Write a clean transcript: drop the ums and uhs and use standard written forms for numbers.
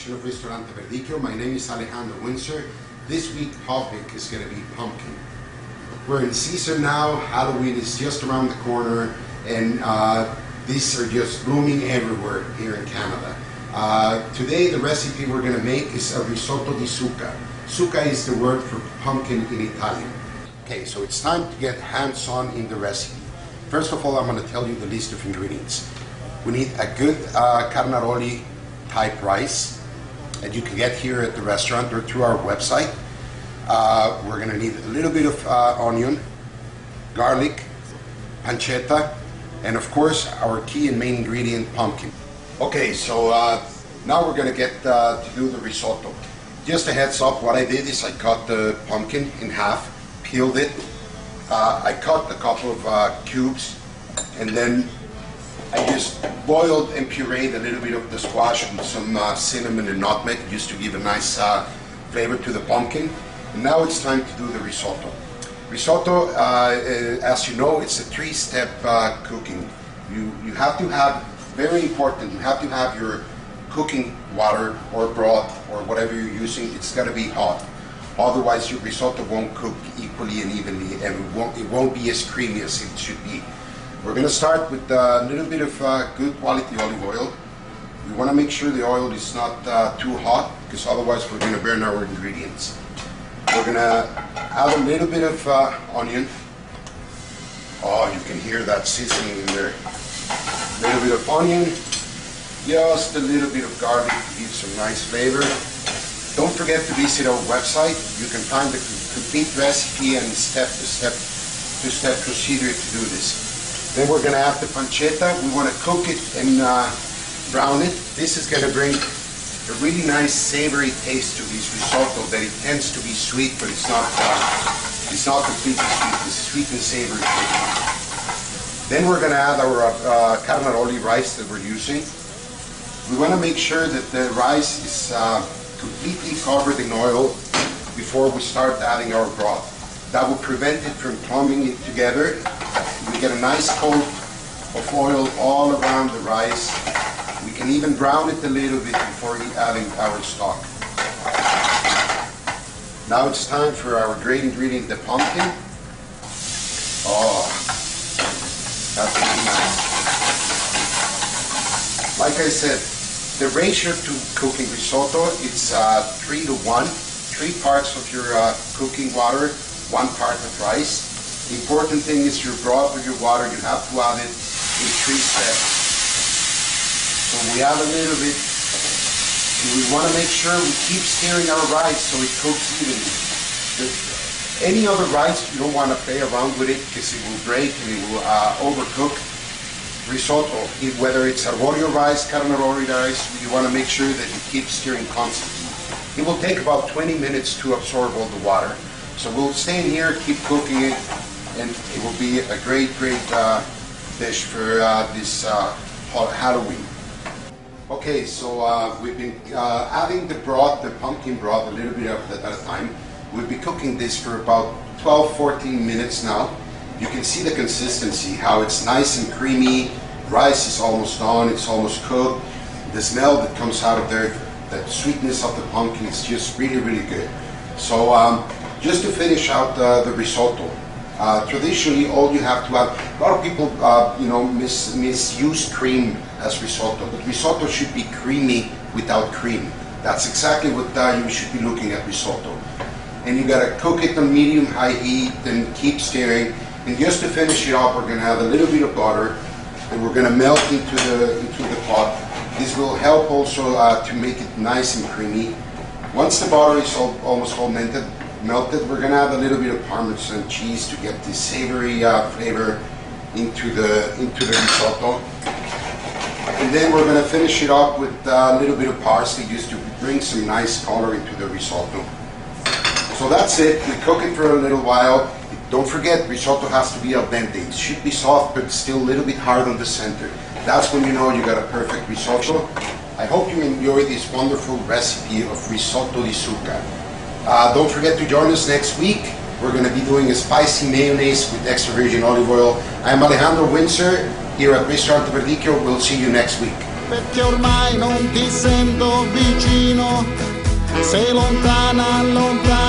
kitchen of Ristorante Verdicchio. My name is Alejandro Winzer. This week's topic is going to be pumpkin. We're in season now. Halloween is just around the corner, and these are just blooming everywhere here in Canada. Today the recipe we're going to make is a risotto di zucca. Zucca is the word for pumpkin in Italian. Okay, so it's time to get hands-on in the recipe. First of all, I'm going to tell you the list of ingredients. We need a good carnaroli type rice that you can get here at the restaurant or through our website. We're going to need a little bit of onion, garlic, pancetta, and of course our key and main ingredient, pumpkin. Okay, so now we're going to get to do the risotto. Just a heads up, what I did is I cut the pumpkin in half, peeled it, I cut a couple of cubes, and then I just boiled and pureed a little bit of the squash and some cinnamon and nutmeg just to give a nice flavor to the pumpkin. And now it's time to do the risotto. Risotto, as you know, it's a three-step cooking. You have to have, very important, you have to have your cooking water or broth or whatever you're using, it's got to be hot. Otherwise your risotto won't cook equally and evenly, and it won't be as creamy as it should be. We're going to start with a little bit of good quality olive oil. We want to make sure the oil is not too hot, because otherwise we're going to burn our ingredients. We're going to add a little bit of onion. Oh, you can hear that sizzling in there. A little bit of onion, just a little bit of garlic to give some nice flavor. Don't forget to visit our website. You can find the complete recipe and step-to-step procedure to do this. Then we're going to add the pancetta. We want to cook it and brown it. This is going to bring a really nice savory taste to this risotto. That it tends to be sweet, but it's not completely sweet. It's sweet and savory. Then we're going to add our carnaroli rice that we're using. We want to make sure that the rice is completely covered in oil before we start adding our broth. That will prevent it from clumping it together. We get a nice coat of oil all around the rice. We can even brown it a little bit before adding our stock. Now it's time for our great ingredient, the pumpkin. Oh, that's really nice. Like I said, the ratio to cooking risotto, it's 3 to 1. 3 parts of your cooking water, 1 part of rice. The important thing is your broth or your water, you have to add it in 3 steps. So we add a little bit, and we want to make sure we keep stirring our rice so it cooks evenly. Any other rice, you don't want to play around with it because it will break and it will overcook. Risotto, whether it's arborio rice, carnaroli rice, you want to make sure that you keep stirring constantly. It will take about 20 minutes to absorb all the water. So we'll stay in here, keep cooking it, and it will be a great dish for this Halloween. Okay, so we've been adding the broth, the pumpkin broth, a little bit of it at a time. We'll be cooking this for about 12-14 minutes now. You can see the consistency, how it's nice and creamy. Rice is almost done, it's almost cooked. The smell that comes out of there, the sweetness of the pumpkin is just really good. So just to finish out the risotto, traditionally all you have to add, a lot of people misuse cream as risotto, but risotto should be creamy without cream. That's exactly what you should be looking at risotto. And you gotta cook it on medium-high heat and keep stirring. And just to finish it up, we're going to add a little bit of butter, and we're going to melt into the pot. This will help also to make it nice and creamy. Once the butter is almost all melted, we're going to add a little bit of Parmesan cheese to get this savory flavor into the risotto. And then we're going to finish it up with a little bit of parsley just to bring some nice color into the risotto. So that's it. We cook it for a little while. Don't forget, risotto has to be al dente. It should be soft, but still a little bit hard on the center. That's when you know you got a perfect risotto. I hope you enjoyed this wonderful recipe of risotto di zucca. Don't forget to join us next week. We're going to be doing a spicy mayonnaise with extra virgin olive oil. I'm Alejandro Winzer here at Ristorante Verdicchio. We'll see you next week. Perché ormai non ti sento vicino. se lontana, lontana